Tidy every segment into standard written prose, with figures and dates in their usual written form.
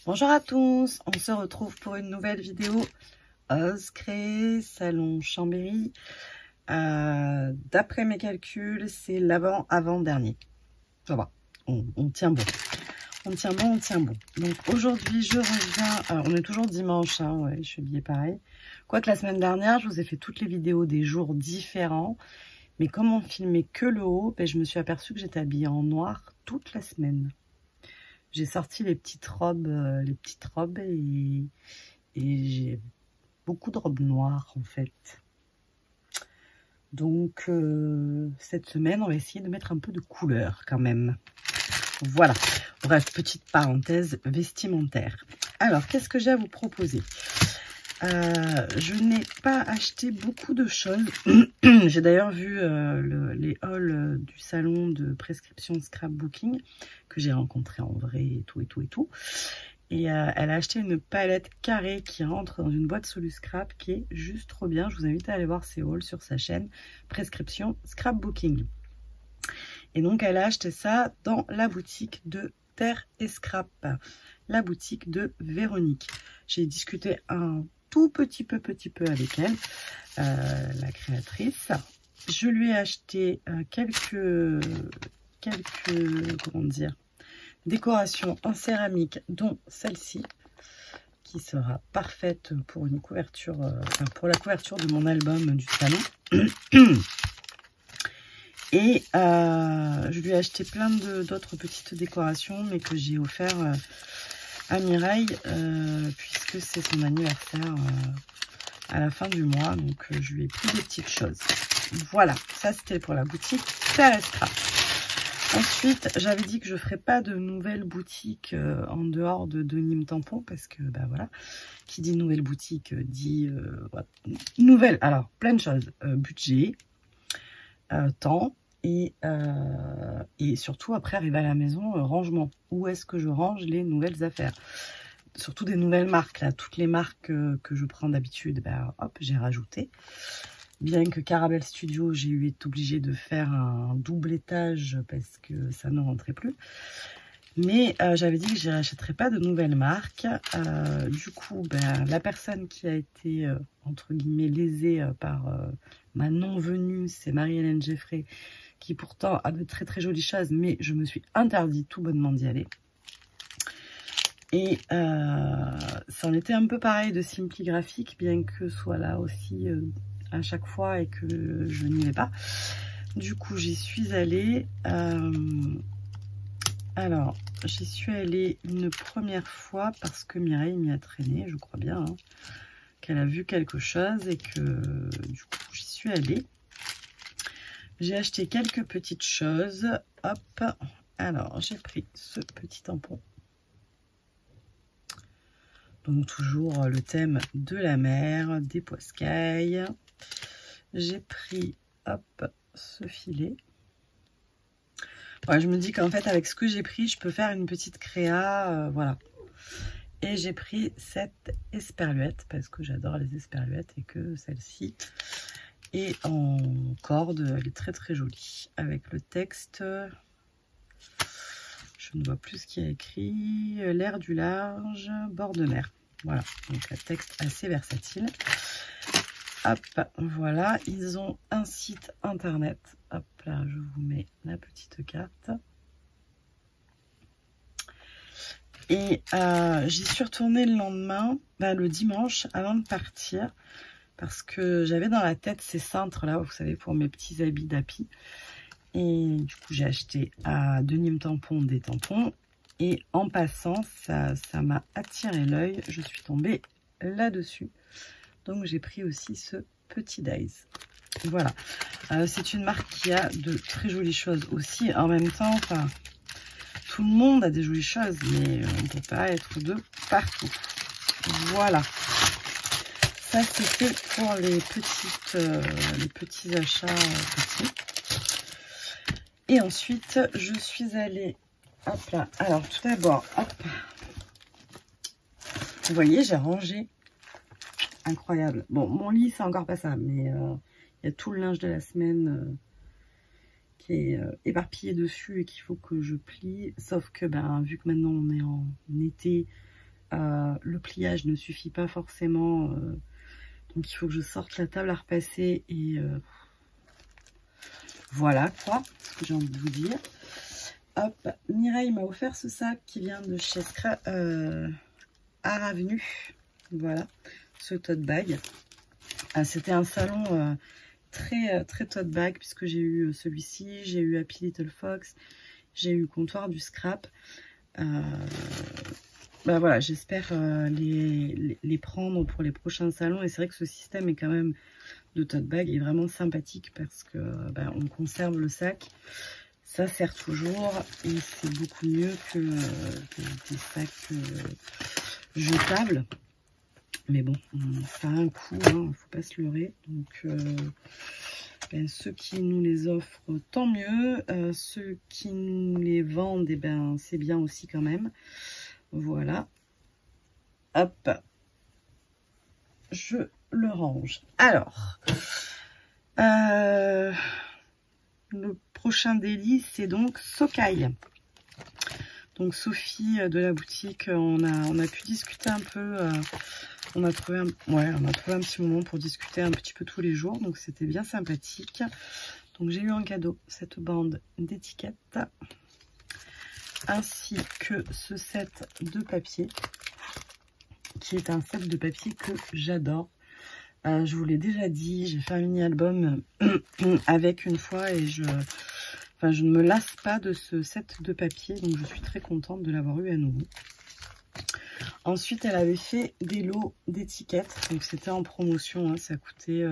Bonjour à tous, on se retrouve pour une nouvelle vidéo Ose créer salon Chambéry. D'après mes calculs, c'est l'avant-avant-dernier. Ça va, on tient bon. On tient bon. Donc aujourd'hui, je reviens. Alors, on est toujours dimanche, hein, ouais, je suis habillée pareil. Quoique la semaine dernière, je vous ai fait toutes les vidéos des jours différents. Mais comme on filmait que le haut, ben, je me suis aperçue que j'étais habillée en noir toute la semaine. J'ai sorti les petites robes et j'ai beaucoup de robes noires en fait. Donc cette semaine, on va essayer de mettre un peu de couleur quand même. Voilà. Bref, petite parenthèse vestimentaire. Alors, qu'est-ce que j'ai à vous proposer? Je n'ai pas acheté beaucoup de choses. J'ai d'ailleurs vu les hauls du salon de prescription scrapbooking que j'ai rencontré en vrai et tout. Et elle a acheté une palette carrée qui rentre dans une boîte Solu Scrap qui est juste trop bien. Je vous invite à aller voir ses hauls sur sa chaîne prescription scrapbooking. Et donc elle a acheté ça dans la boutique de Terre et Scrap, la boutique de Véronique. J'ai discuté un tout petit peu avec elle, la créatrice. Je lui ai acheté quelques comment dire, décorations en céramique, dont celle-ci, qui sera parfaite pour une couverture, pour la couverture de mon album du salon. Et je lui ai acheté plein d'autres petites décorations, mais que j'ai offert à Mireille, puisque c'est son anniversaire à la fin du mois. Donc je lui ai pris des petites choses. Voilà, ça c'était pour la boutique Terre et Scrap. Ensuite, j'avais dit que je ne ferais pas de nouvelles boutiques en dehors de Nîmes Tampon, parce que, ben voilà, qui dit nouvelle boutique dit nouvelle, alors plein de choses, budget, temps, et surtout après arriver à la maison, rangement. Où est-ce que je range les nouvelles affaires? Surtout des nouvelles marques, là, toutes les marques que je prends d'habitude, ben, hop, j'ai rajouté. Bien que Caramel Studio, j'ai été obligée de faire un double étage parce que ça ne rentrait plus. Mais j'avais dit que je n'achèterais pas de nouvelles marques. Du coup, ben, la personne qui a été, entre guillemets, lésée par ma non-venue, c'est Marie-Hélène Geffray, qui pourtant a de très jolies choses, mais je me suis interdit tout bonnement d'y aller. Et ça en était un peu pareil de Simply Graphic, bien que ce soit là aussi à chaque fois et que je n'y vais pas. Du coup, j'y suis allée. Alors, j'y suis allée une première fois parce que Mireille m'y a traîné, je crois bien, hein, qu'elle a vu quelque chose et que du coup, j'y suis allée. J'ai acheté quelques petites choses. Hop. Alors, j'ai pris ce petit tampon. Donc, toujours le thème de la mer, des poiscailles. J'ai pris, hop, ce filet. Ouais, je me dis qu'en fait, avec ce que j'ai pris, je peux faire une petite créa, voilà. Et j'ai pris cette esperluette, parce que j'adore les esperluettes et que celle-ci est en corde. Elle est très jolie. Avec le texte, je ne vois plus ce qu'il y a écrit. L'air du large, bord de mer. Voilà, donc un texte assez versatile. Hop, voilà, ils ont un site internet. Hop là, je vous mets la petite carte. Et j'y suis retournée le lendemain, le dimanche, avant de partir. Parce que j'avais dans la tête ces cintres là, vous savez, pour mes petits habits d'Happy. Et du coup, j'ai acheté à Nîmes Tampon des tampons. Et en passant, ça m'a attiré l'œil. Je suis tombée là-dessus. Donc j'ai pris aussi ce petit Dice. Voilà. C'est une marque qui a de très jolies choses aussi. En même temps, enfin, tout le monde a des jolies choses, mais on ne peut pas être de partout. Voilà. Ça, c'était pour les petits achats petits. Et ensuite, je suis allée... Hop là. Alors, tout d'abord, hop. Vous voyez, j'ai rangé. Incroyable. Bon, mon lit, c'est encore pas ça, mais il y a tout le linge de la semaine qui est éparpillé dessus et qu'il faut que je plie. Sauf que, vu que maintenant on est en été, le pliage ne suffit pas forcément. Donc il faut que je sorte la table à repasser et voilà quoi, ce que j'ai envie de vous dire. Hop, Mireille m'a offert ce sac qui vient de chez Art Avenue. Voilà, ce tote bag. C'était un salon très tote bag puisque j'ai eu celui-ci, j'ai eu Happy Little Fox, j'ai eu Comptoir du Scrap. Bah voilà, j'espère les prendre pour les prochains salons. Et c'est vrai que ce système est quand même de tote bag est vraiment sympathique parce que bah, on conserve le sac. Ça sert toujours et c'est beaucoup mieux que des sacs jetables. Mais bon, ça a un coût, hein, faut pas se leurrer. Donc, ben, ceux qui nous les offrent, tant mieux. Ceux qui nous les vendent, eh ben, c'est bien aussi quand même. Voilà. Hop. Je le range. Alors, le prochain délit, c'est donc Sokai. Donc Sophie de la boutique, on a pu discuter un peu. On a trouvé un petit moment pour discuter un petit peu tous les jours. Donc c'était bien sympathique. Donc j'ai eu en cadeau cette bande d'étiquettes. Ainsi que ce set de papier. Qui est un set de papier que j'adore. Je vous l'ai déjà dit, j'ai fait un mini-album avec une fois et je ne me lasse pas de ce set de papier. Donc je suis très contente de l'avoir eu à nouveau. Ensuite, elle avait fait des lots d'étiquettes. Donc c'était en promotion, hein, ça coûtait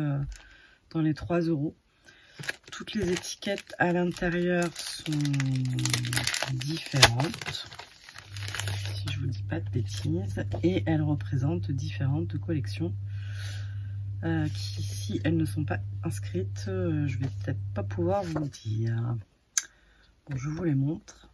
dans les 3 €. Toutes les étiquettes à l'intérieur sont différentes. Si je vous dis pas de bêtises. Et elles représentent différentes collections. Qui, si elles ne sont pas inscrites, je vais peut-être pas pouvoir vous le dire. Bon, je vous les montre.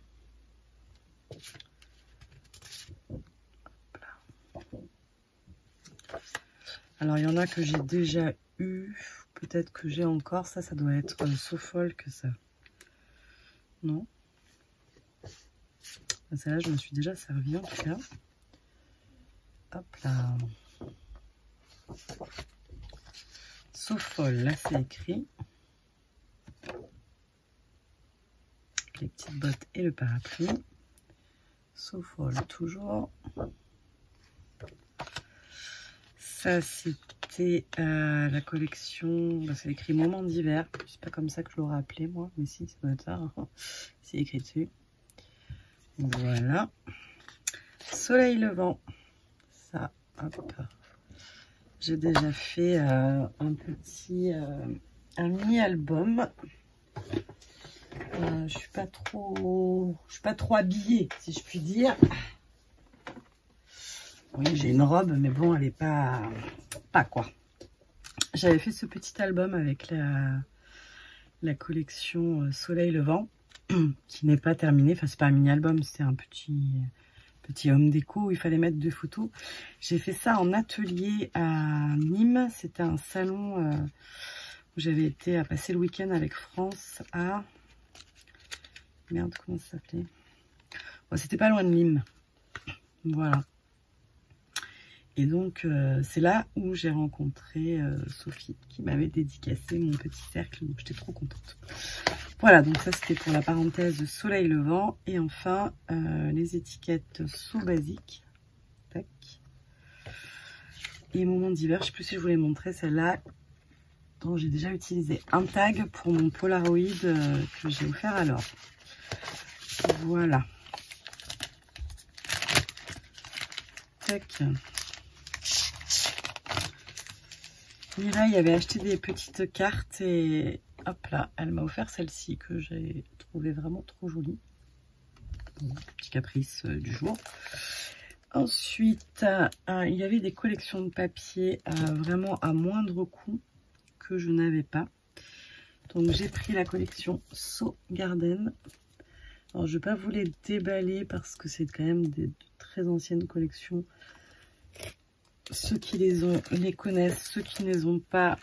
Alors, il y en a que j'ai déjà eu. Peut-être que j'ai encore. Ça doit être Sofolk, ça. Non? Celle-là, je me suis déjà servi en tout cas. Hop là. Sofol, là c'est écrit. Les petites bottes et le parapluie. Sofol, toujours. Ça, c'était la collection. Bah, c'est écrit Moment d'hiver. C'est pas comme ça que je l'aurais appelé, moi. Mais si, ça doit être ça. C'est écrit dessus. Voilà. Soleil levant. Ça, hop. J'ai déjà fait un mini-album. Je suis pas trop habillée, si je puis dire. Oui, j'ai une robe, mais bon, elle est pas quoi. J'avais fait ce petit album avec la collection Soleil levant, qui n'est pas terminée. Enfin, c'est pas un mini-album, c'est un petit home déco où il fallait mettre 2 photos. J'ai fait ça en atelier à Nîmes. C'était un salon où j'avais été à passer le week-end avec France à... Merde, comment ça s'appelait? Bon, c'était pas loin de Nîmes. Voilà. Et donc, c'est là où j'ai rencontré Sophie, qui m'avait dédicacé mon petit cercle. Donc, j'étais trop contente. Voilà, donc ça, c'était pour la parenthèse Soleil levant. Et enfin, les étiquettes So Basique. Tac. Et Moment d'hiver, je ne sais plus si je vous l'ai montré, celle-là, dont j'ai déjà utilisé un tag pour mon Polaroid que j'ai offert à Laure. Voilà. Tac. Mireille avait acheté des petites cartes et hop là, elle m'a offert celle-ci que j'ai trouvée vraiment trop jolie. Bon, petit caprice du jour. Ensuite, il y avait des collections de papier vraiment à moindre coût que je n'avais pas. Donc j'ai pris la collection So Garden. Alors je ne vais pas vous les déballer parce que c'est quand même de très anciennes collections. Ceux qui les ont les connaissent, ceux qui ne les ont pas,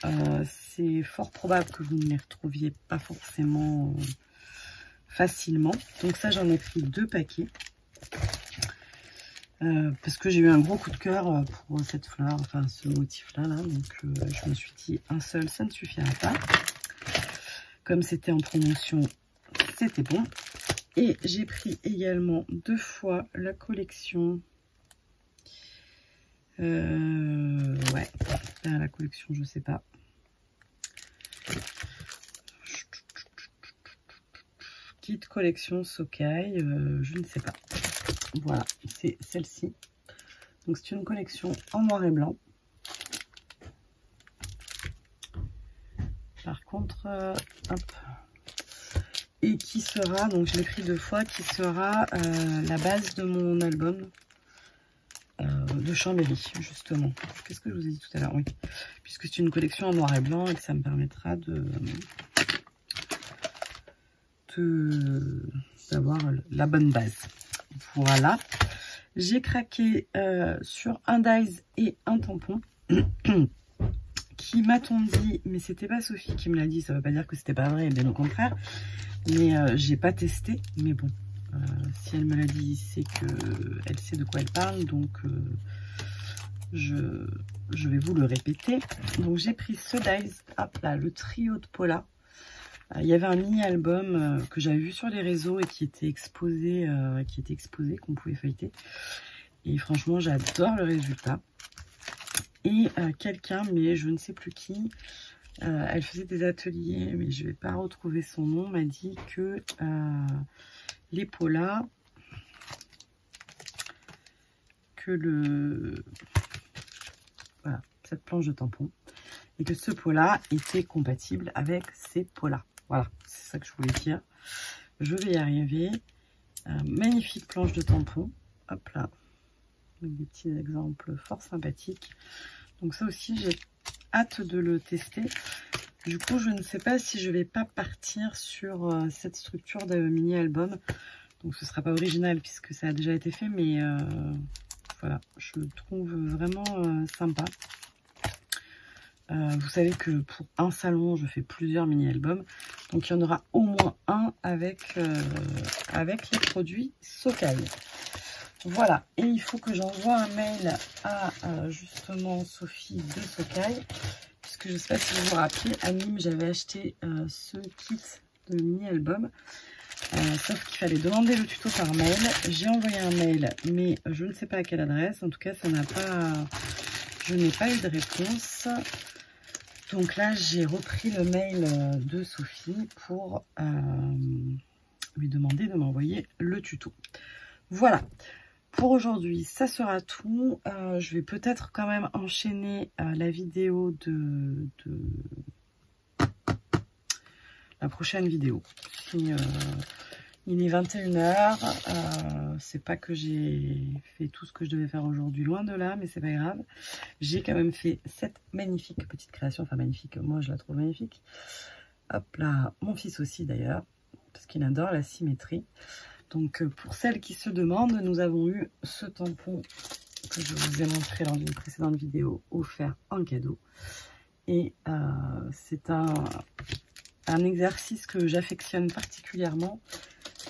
c'est fort probable que vous ne les retrouviez pas forcément facilement. Donc ça, j'en ai pris 2 paquets. parce que j'ai eu un gros coup de cœur pour cette fleur, enfin ce motif-là. Donc je me suis dit, un seul, ça ne suffirait pas. Comme c'était en promotion, c'était bon. Et j'ai pris également 2 fois la collection. Ouais, la collection, je sais pas. Kit collection Sokai, je ne sais pas. Voilà, c'est celle-ci. Donc c'est une collection en noir et blanc. Par contre, hop. Et qui sera, donc je l'ai pris 2 fois, qui sera la base de mon album de Chambéry, justement. Qu'est-ce que je vous ai dit tout à l'heure? Oui, puisque c'est une collection en noir et blanc et que ça me permettra d'avoir la bonne base. Voilà. J'ai craqué sur un dies et un tampon. Qui m'a-t-on dit, mais c'était pas Sophie qui me l'a dit, ça veut pas dire que c'était pas vrai, bien au contraire. Mais j'ai pas testé, mais bon, si elle me l'a dit, c'est que elle sait de quoi elle parle, donc je vais vous le répéter. Donc j'ai pris ce dies, hop là, le trio de Paula. Il y avait un mini-album que j'avais vu sur les réseaux et qui était exposé, qu'on pouvait feuilleter. Et franchement, j'adore le résultat. Et quelqu'un, mais je ne sais plus qui, elle faisait des ateliers, mais je ne vais pas retrouver son nom, m'a dit que les Paula, voilà, cette planche de tampon, et que ce Paula était compatible avec ces Paula. Voilà, c'est ça que je voulais dire. Je vais y arriver. Magnifique planche de tampon. Hop là. Avec des petits exemples fort sympathiques. Donc ça aussi, j'ai hâte de le tester. Du coup, je ne sais pas si je vais pas partir sur cette structure de mini-album. Donc ce sera pas original puisque ça a déjà été fait. Mais voilà, je le trouve vraiment sympa. Vous savez que pour un salon, je fais plusieurs mini-albums. Donc, il y en aura au moins un avec les produits Sokai. Voilà. Et il faut que j'envoie un mail à justement Sophie de Sokai. Puisque je ne sais pas si vous vous rappelez, à Nîmes, j'avais acheté ce kit de mini-album. Sauf qu'il fallait demander le tuto par mail. J'ai envoyé un mail, mais je ne sais pas à quelle adresse. En tout cas, ça n'a pas... Je n'ai pas eu de réponse. Donc là, j'ai repris le mail de Sophie pour lui demander de m'envoyer le tuto. Voilà. Pour aujourd'hui, ça sera tout. Je vais peut-être quand même enchaîner la vidéo de la prochaine vidéo. Si, il est 21 h. C'est pas que j'ai fait tout ce que je devais faire aujourd'hui, loin de là, mais c'est pas grave. J'ai quand même fait cette magnifique petite création. Enfin, magnifique, moi je la trouve magnifique. Hop là, mon fils aussi d'ailleurs, parce qu'il adore la symétrie. Donc, pour celles qui se demandent, nous avons eu ce tampon que je vous ai montré dans une précédente vidéo, offert en cadeau. Et c'est un exercice que j'affectionne particulièrement.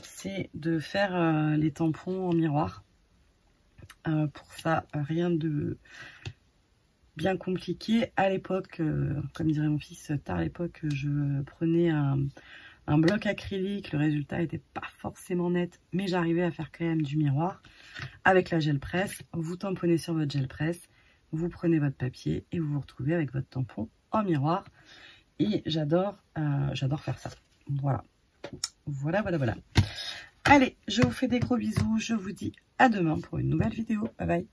C'est de faire les tampons en miroir. Pour ça, rien de bien compliqué. À l'époque, comme dirait mon fils, tard à l'époque, je prenais un bloc acrylique. Le résultat n'était pas forcément net, mais j'arrivais à faire quand même du miroir. Avec la gel presse, vous tamponnez sur votre gel presse, vous prenez votre papier et vous vous retrouvez avec votre tampon en miroir. Et j'adore faire ça. Voilà. Voilà. Allez, je vous fais des gros bisous. Je vous dis à demain pour une nouvelle vidéo. Bye bye.